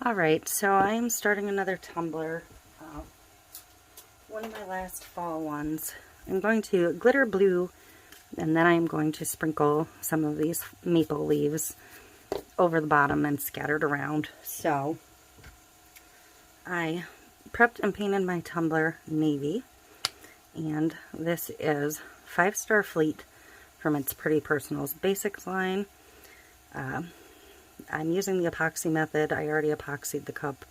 Alright, so I am starting another tumbler, one of my last fall ones. I'm going to glitter blue, and then I'm going to sprinkle some of these maple leaves over the bottom and scattered around. So I prepped and painted my tumbler navy, and this is 5-Star Fleet from Its Pretty Personal's Basics line. I'm using the epoxy method. I already epoxied the cup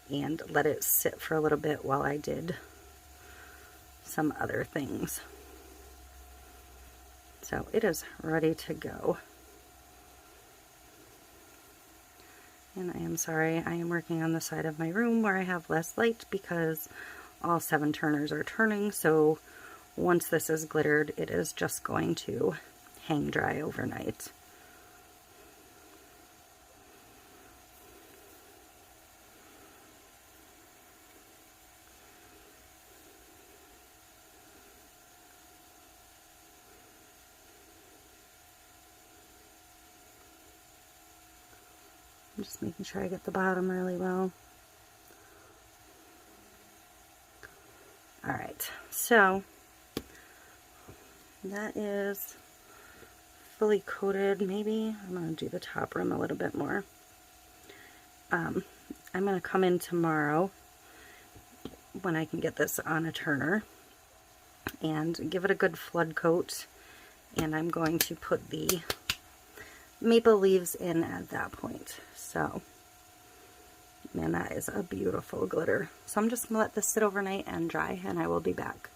and let it sit for a little bit while I did some other things. So it is ready to go. And I am sorry, I am working on the side of my room where I have less light because all 7 turners are turning, so once this is glittered, it is just going to hang dry overnight. I'm just making sure I get the bottom really well. Alright, so that is fully coated. Maybe I'm going to do the top rim a little bit more. I'm going to come in tomorrow when I can get this on a turner and give it a good flood coat, and I'm going to put the maple leaves in at that point. So, man, that is a beautiful glitter. So I'm just going to let this sit overnight and dry, and I will be back.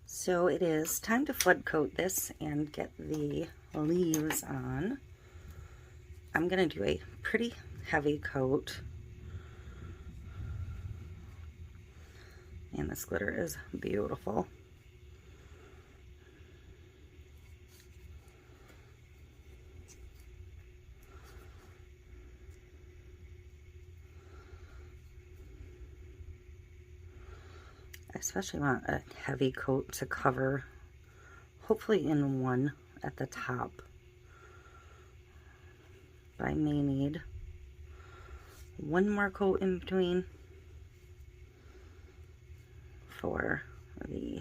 So it is time to flood coat this and get the leaves on. I'm going to do a pretty heavy coat. And this glitter is beautiful. I especially want a heavy coat to cover, hopefully in one at the top. But I may need one more coat in between for the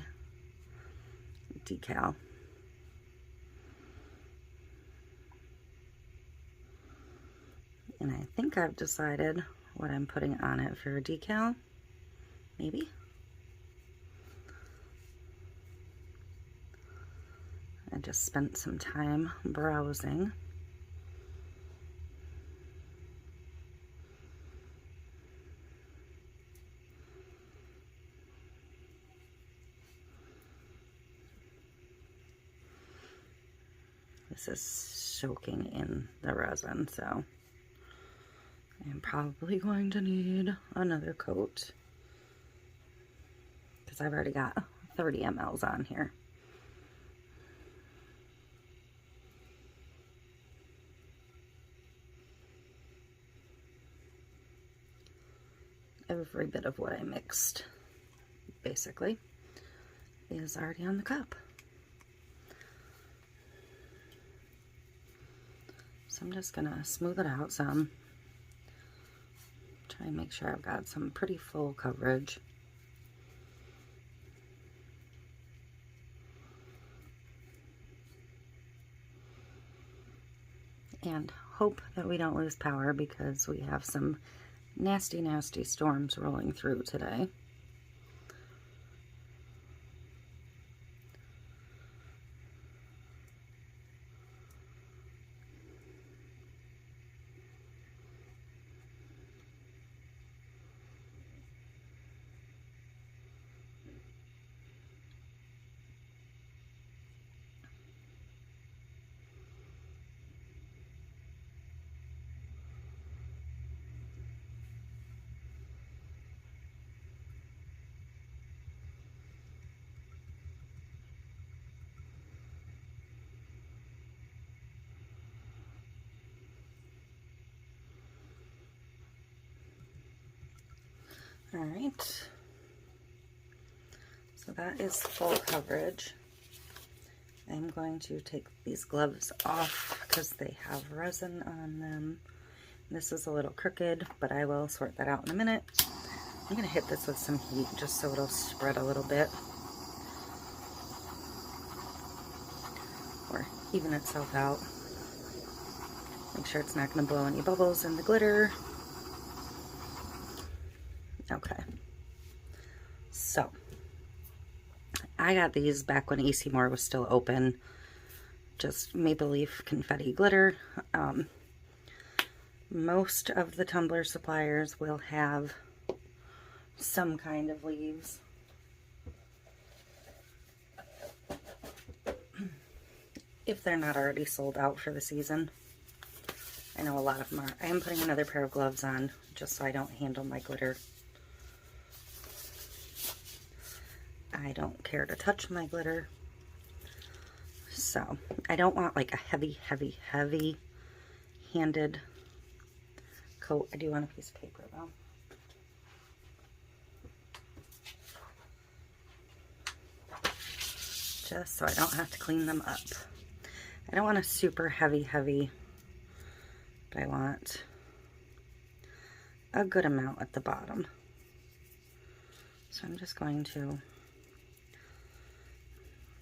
decal. And I think I've decided what I'm putting on it for a decal, maybe. I just spent some time browsing. This is soaking in the resin, so I'm probably going to need another coat because I've already got 30 mLs on here. Every bit of what I mixed, basically, is already on the cup. So I'm just gonna smooth it out some. Try and make sure I've got some pretty full coverage. And hope that we don't lose power because we have some nasty, nasty storms rolling through today. Alright, so that is full coverage. I'm going to take these gloves off because they have resin on them, This is a little crooked, but I will sort that out in a minute. I'm going to hit this with some heat just so it'll spread a little bit. Or even itself out. Make sure it's not going to blow any bubbles in the glitter. Okay. So, I got these back when AC Moore was still open. Just Maple Leaf confetti glitter. Most of the tumbler suppliers will have some kind of leaves. If they're not already sold out for the season. I know a lot of them are. I am putting another pair of gloves on just so I don't handle my glitter. I don't care to touch my glitter. So, I don't want like a heavy, heavy, heavy handed coat. I do want a piece of paper though. Just so I don't have to clean them up. I don't want a super heavy, heavy, but I want a good amount at the bottom. So I'm just going to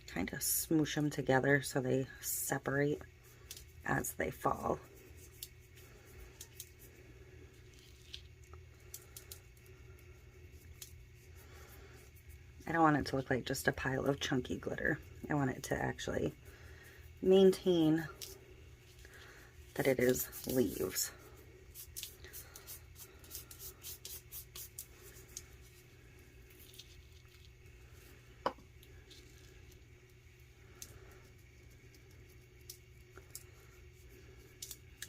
kind of smoosh them together so they separate as they fall. I don't want it to look like just a pile of chunky glitter. I want it to actually maintain that it is leaves.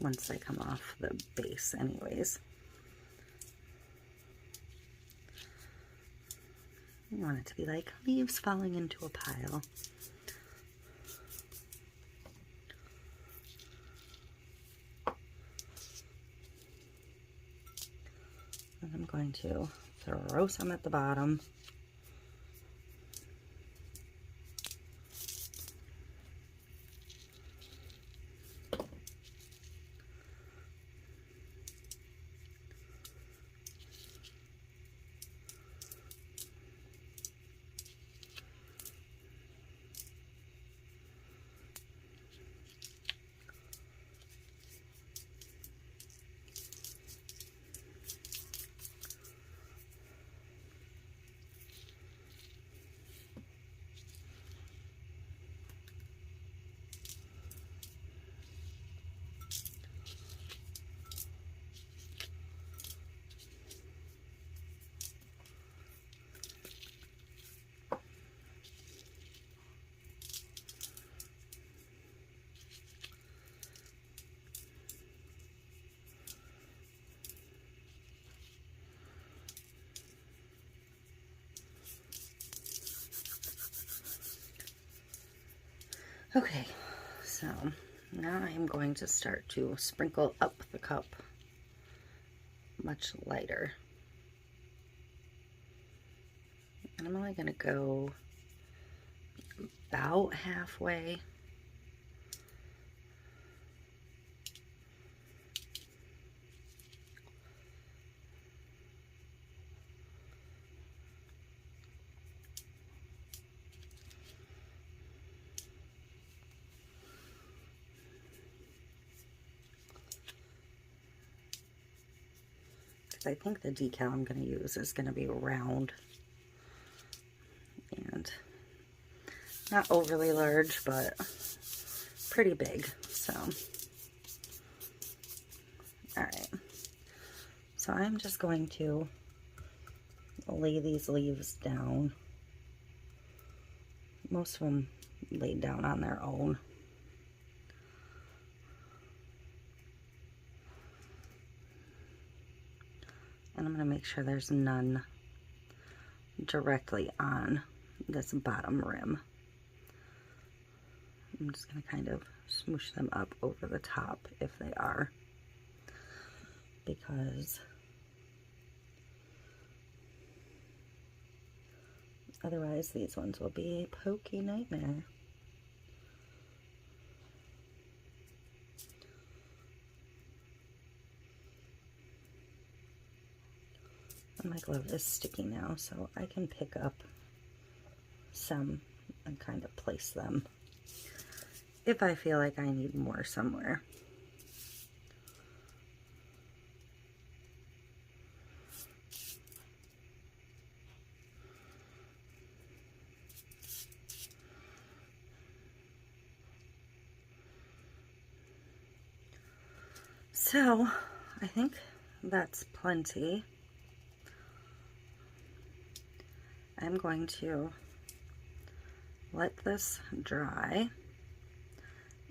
Once they come off the base anyways. You want it to be like leaves falling into a pile. And I'm going to throw some at the bottom. Okay, so now I'm going to start to sprinkle up the cup much lighter. And I'm only going to go about halfway. I think the decal I'm going to use is going to be round and not overly large, but pretty big. So, alright. So I'm just going to lay these leaves down. Most of them laid down on their own. And I'm going to make sure there's none directly on this bottom rim. I'm just going to kind of smoosh them up over the top if they are, because otherwise these ones will be a pokey nightmare. My glove is sticky now, so I can pick up some and kind of place them if I feel like I need more somewhere. So I think that's plenty. I'm going to let this dry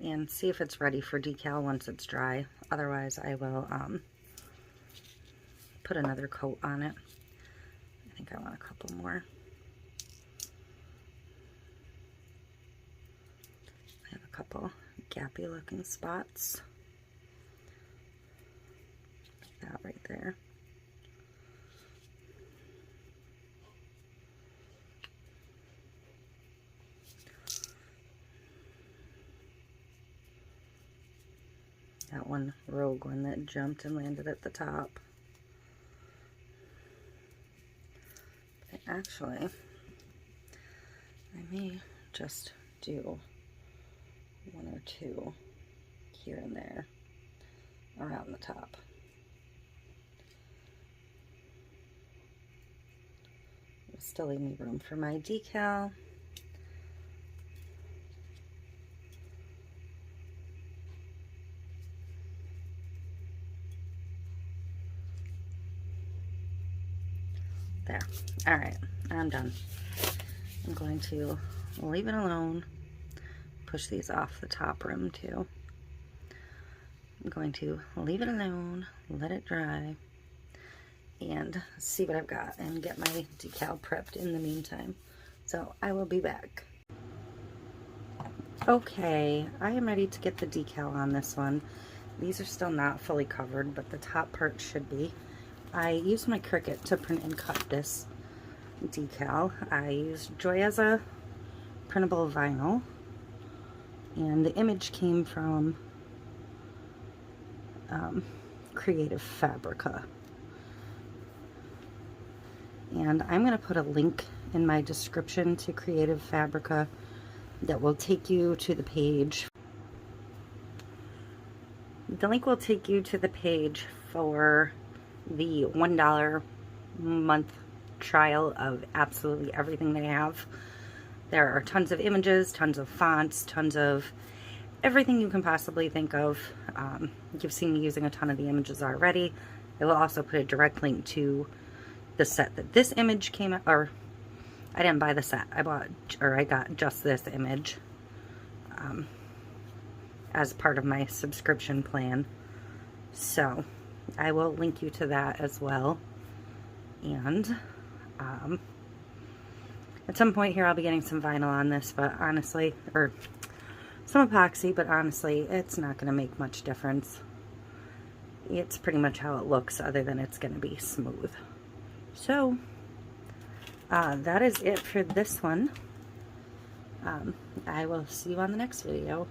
and see if it's ready for decal once it's dry. Otherwise, I will put another coat on it. I think I want a couple more. I have a couple gappy looking spots. Like that right there. That one rogue one that jumped and landed at the top. But actually, I may just do one or two here and there around the top. It'll still leave me room for my decal. There. All right, I'm done. I'm going to leave it alone. Push these off the top rim too. I'm going to leave it alone, let it dry, and see what I've got and get my decal prepped in the meantime. So I will be back. Okay, I am ready to get the decal on this one. These are still not fully covered, but the top part should be. I used my Cricut to print and cut this decal. I used Joyeza printable vinyl, and the image came from Creative Fabrica. And I'm going to put a link in my description to Creative Fabrica that will take you to the page. The link will take you to the page for the $1 month trial of absolutely everything they have. There are tons of images, tons of fonts, tons of everything you can possibly think of. You've seen me using a ton of the images already. I will also put a direct link to the set that this image came out, or I didn't buy the set. I got just this image as part of my subscription plan. So I will link you to that as well. And at some point here I'll be getting some vinyl on this, but honestly, or some epoxy, but honestly, it's not going to make much difference. It's pretty much how it looks, other than it's going to be smooth. So that is it for this one. I will see you on the next video.